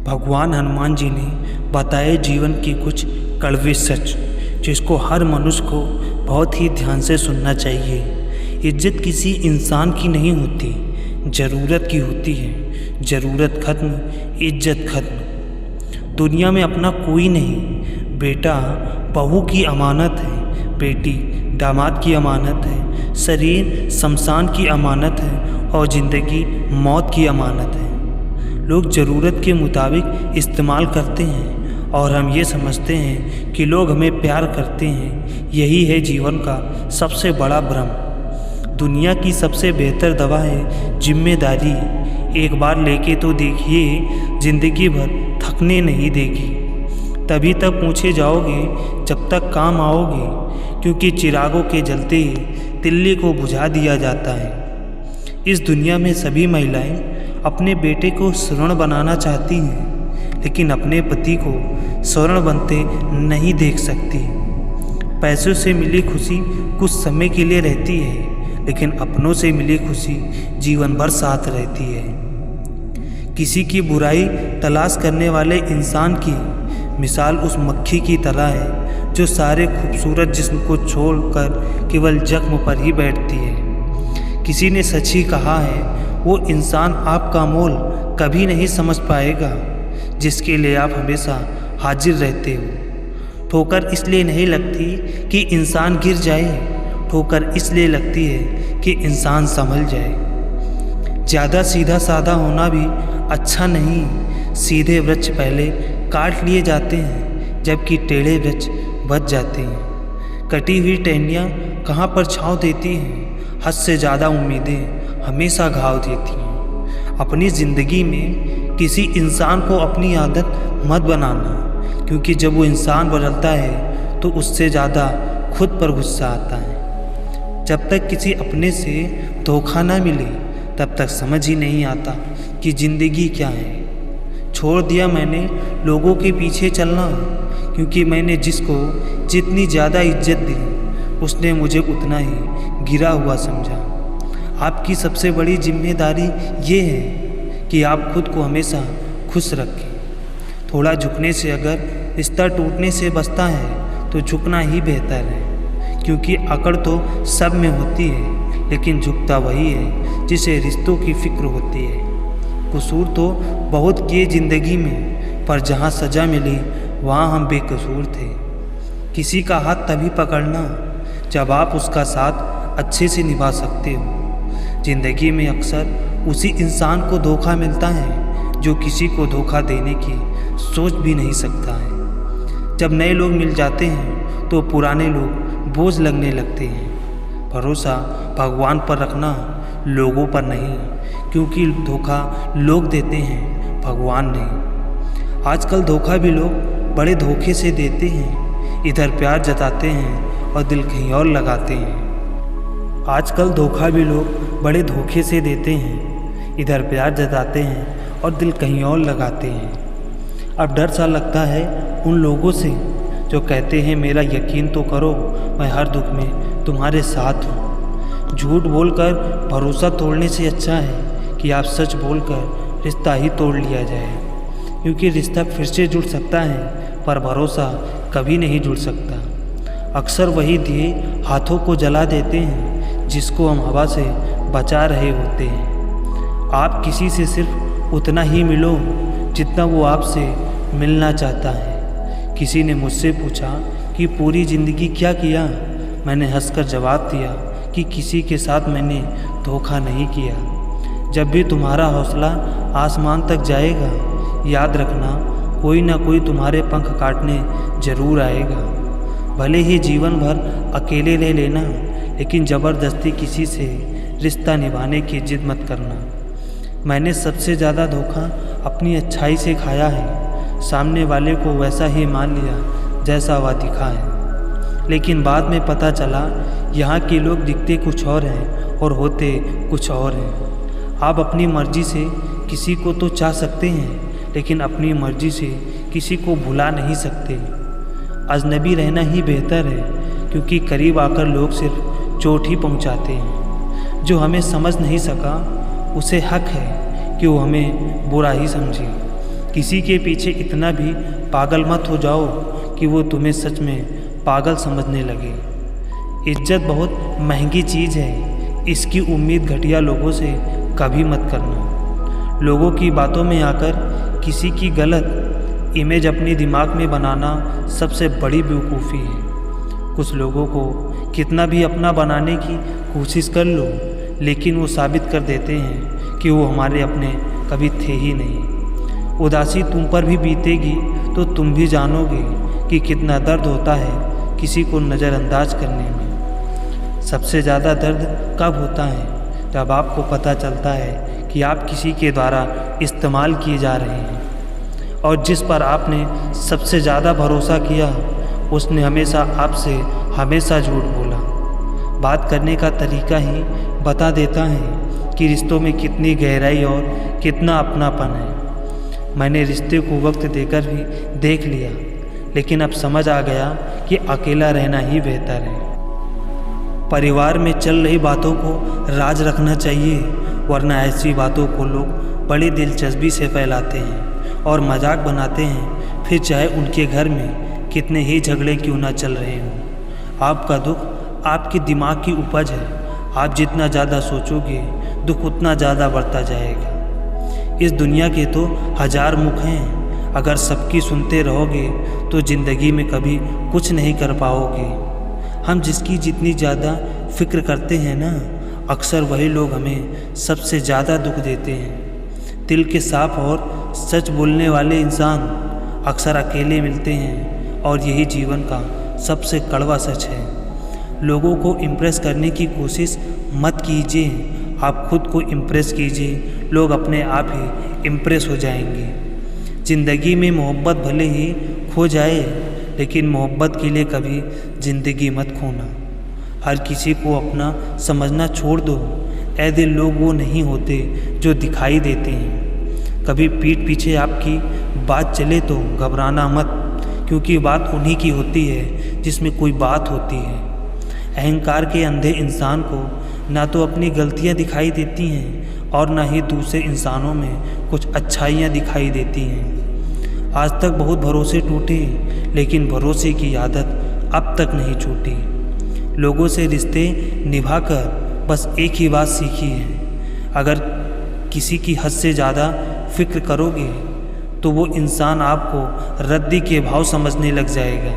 भगवान हनुमान जी ने बताए जीवन की कुछ कड़वे सच, जिसको हर मनुष्य को बहुत ही ध्यान से सुनना चाहिए। इज्जत किसी इंसान की नहीं होती, ज़रूरत की होती है। ज़रूरत खत्म, इज्जत खत्म। दुनिया में अपना कोई नहीं। बेटा बहू की अमानत है, बेटी दामाद की अमानत है, शरीर शमशान की अमानत है और ज़िंदगी मौत की अमानत है। लोग ज़रूरत के मुताबिक इस्तेमाल करते हैं और हम ये समझते हैं कि लोग हमें प्यार करते हैं। यही है जीवन का सबसे बड़ा भ्रम। दुनिया की सबसे बेहतर दवा है जिम्मेदारी। एक बार लेके तो देखिए, ज़िंदगी भर थकने नहीं देगी। तभी तक पूछे जाओगे जब तक काम आओगे, क्योंकि चिरागों के जलते ही तिल्ली को बुझा दिया जाता है। इस दुनिया में सभी महिलाएं अपने बेटे को स्वर्ण बनाना चाहती हैं, लेकिन अपने पति को स्वर्ण बनते नहीं देख सकती। पैसों से मिली खुशी कुछ समय के लिए रहती है, लेकिन अपनों से मिली खुशी जीवन भर साथ रहती है। किसी की बुराई तलाश करने वाले इंसान की मिसाल उस मक्खी की तरह है जो सारे खूबसूरत जिस्म को छोड़कर केवल जख्म पर ही बैठती है। किसी ने सच ही कहा है, वो इंसान आपका मोल कभी नहीं समझ पाएगा जिसके लिए आप हमेशा हाजिर रहते हो। ठोकर इसलिए नहीं लगती कि इंसान गिर जाए, ठोकर इसलिए लगती है कि इंसान संभल जाए। ज़्यादा सीधा साधा होना भी अच्छा नहीं। सीधे वृक्ष पहले काट लिए जाते हैं, जबकि टेढ़े वृक्ष बच जाते हैं। कटी हुई टहनियाँ कहाँ पर छाँव देती हैं, हद से ज़्यादा उम्मीदें हमेशा घाव देती हैं। अपनी ज़िंदगी में किसी इंसान को अपनी आदत मत बनाना, क्योंकि जब वो इंसान बदलता है तो उससे ज़्यादा खुद पर गुस्सा आता है। जब तक किसी अपने से धोखा ना मिले तब तक समझ ही नहीं आता कि ज़िंदगी क्या है। छोड़ दिया मैंने लोगों के पीछे चलना, क्योंकि मैंने जिसको जितनी ज़्यादा इज्जत दी उसने मुझे उतना ही गिरा हुआ समझा। आपकी सबसे बड़ी जिम्मेदारी ये है कि आप खुद को हमेशा खुश रखें। थोड़ा झुकने से अगर रिश्ता टूटने से बचता है तो झुकना ही बेहतर है, क्योंकि अकड़ तो सब में होती है, लेकिन झुकता वही है जिसे रिश्तों की फिक्र होती है। कसूर तो बहुत किए ज़िंदगी में, पर जहाँ सज़ा मिली वहाँ हम बेकसूर थे। किसी का हाथ तभी पकड़ना जब आप उसका साथ अच्छे से निभा सकते हो। ज़िंदगी में अक्सर उसी इंसान को धोखा मिलता है जो किसी को धोखा देने की सोच भी नहीं सकता है। जब नए लोग मिल जाते हैं तो पुराने लोग बोझ लगने लगते हैं। भरोसा भगवान पर रखना, लोगों पर नहीं, क्योंकि धोखा लोग देते हैं, भगवान नहीं। आजकल धोखा भी लोग बड़े धोखे से देते हैं। इधर प्यार जताते हैं और दिल कहीं और लगाते हैं। आजकल धोखा भी लोग बड़े धोखे से देते हैं। इधर प्यार जताते हैं और दिल कहीं और लगाते हैं। अब डर सा लगता है उन लोगों से जो कहते हैं मेरा यकीन तो करो, मैं हर दुख में तुम्हारे साथ हूँ। झूठ बोलकर भरोसा तोड़ने से अच्छा है कि आप सच बोलकर रिश्ता ही तोड़ लिया जाए, क्योंकि रिश्ता फिर से जुड़ सकता है पर भरोसा कभी नहीं जुड़ सकता। अक्सर वही दिए हाथों को जला देते हैं जिसको हम हवा से बचा रहे होते हैं। आप किसी से सिर्फ उतना ही मिलो जितना वो आपसे मिलना चाहता है। किसी ने मुझसे पूछा कि पूरी ज़िंदगी क्या किया। मैंने हंसकर जवाब दिया कि किसी के साथ मैंने धोखा नहीं किया। जब भी तुम्हारा हौसला आसमान तक जाएगा, याद रखना कोई ना कोई तुम्हारे पंख काटने ज़रूर आएगा। भले ही जीवन भर अकेले रह लेना, लेकिन ज़बरदस्ती किसी से रिश्ता निभाने की जिद मत करना। मैंने सबसे ज़्यादा धोखा अपनी अच्छाई से खाया है। सामने वाले को वैसा ही मान लिया जैसा वह दिखा है, लेकिन बाद में पता चला यहाँ के लोग दिखते कुछ और हैं और होते कुछ और हैं। आप अपनी मर्ज़ी से किसी को तो चाह सकते हैं, लेकिन अपनी मर्ज़ी से किसी को भुला नहीं सकते। अजनबी रहना ही बेहतर है, क्योंकि करीब आकर लोग सिर्फ चोट ही पहुंचाते हैं। जो हमें समझ नहीं सका उसे हक है कि वो हमें बुरा ही समझे। किसी के पीछे इतना भी पागल मत हो जाओ कि वो तुम्हें सच में पागल समझने लगे। इज्जत बहुत महंगी चीज़ है, इसकी उम्मीद घटिया लोगों से कभी मत करना। लोगों की बातों में आकर किसी की गलत इमेज अपने दिमाग में बनाना सबसे बड़ी बेवकूफ़ी है। कुछ लोगों को कितना भी अपना बनाने की कोशिश कर लो, लेकिन वो साबित कर देते हैं कि वो हमारे अपने कभी थे ही नहीं। उदासी तुम पर भी बीतेगी तो तुम भी जानोगे कि कितना दर्द होता है किसी को नज़रअंदाज करने में। सबसे ज़्यादा दर्द कब होता है? जब आपको पता चलता है कि आप किसी के द्वारा इस्तेमाल किए जा रहे हैं और जिस पर आपने सबसे ज़्यादा भरोसा किया उसने हमेशा आपसे हमेशा झूठ बोला। बात करने का तरीका ही बता देता है कि रिश्तों में कितनी गहराई और कितना अपनापन है। मैंने रिश्ते को वक्त देकर भी देख लिया, लेकिन अब समझ आ गया कि अकेला रहना ही बेहतर है। परिवार में चल रही बातों को राज रखना चाहिए, वरना ऐसी बातों को लोग बड़ी दिलचस्पी से फैलाते हैं और मजाक बनाते हैं, फिर चाहे उनके घर में कितने ही झगड़े क्यों ना चल रहे हों। आपका दुख आपके दिमाग की उपज है। आप जितना ज़्यादा सोचोगे दुख उतना ज़्यादा बढ़ता जाएगा। इस दुनिया के तो 1000 मुख हैं, अगर सबकी सुनते रहोगे तो ज़िंदगी में कभी कुछ नहीं कर पाओगे। हम जिसकी जितनी ज़्यादा फिक्र करते हैं ना, अक्सर वही लोग हमें सबसे ज़्यादा दुख देते हैं। दिल के साफ और सच बोलने वाले इंसान अक्सर अकेले मिलते हैं और यही जीवन का सबसे कड़वा सच है। लोगों को इम्प्रेस करने की कोशिश मत कीजिए, आप खुद को इम्प्रेस कीजिए, लोग अपने आप ही इम्प्रेस हो जाएंगे। ज़िंदगी में मोहब्बत भले ही खो जाए, लेकिन मोहब्बत के लिए कभी ज़िंदगी मत खोना। हर किसी को अपना समझना छोड़ दो। ऐसे लोग वो नहीं होते जो दिखाई देते हैं। कभी पीठ पीछे आपकी बात चले तो घबराना मत, क्योंकि बात उन्हीं की होती है जिसमें कोई बात होती है। अहंकार के अंधे इंसान को ना तो अपनी गलतियां दिखाई देती हैं और ना ही दूसरे इंसानों में कुछ अच्छाइयां दिखाई देती हैं। आज तक बहुत भरोसे टूटे, लेकिन भरोसे की आदत अब तक नहीं छूटी। लोगों से रिश्ते निभाकर बस एक ही बात सीखी है, अगर किसी की हद से ज़्यादा फिक्र करोगे तो वो इंसान आपको रद्दी के भाव समझने लग जाएगा।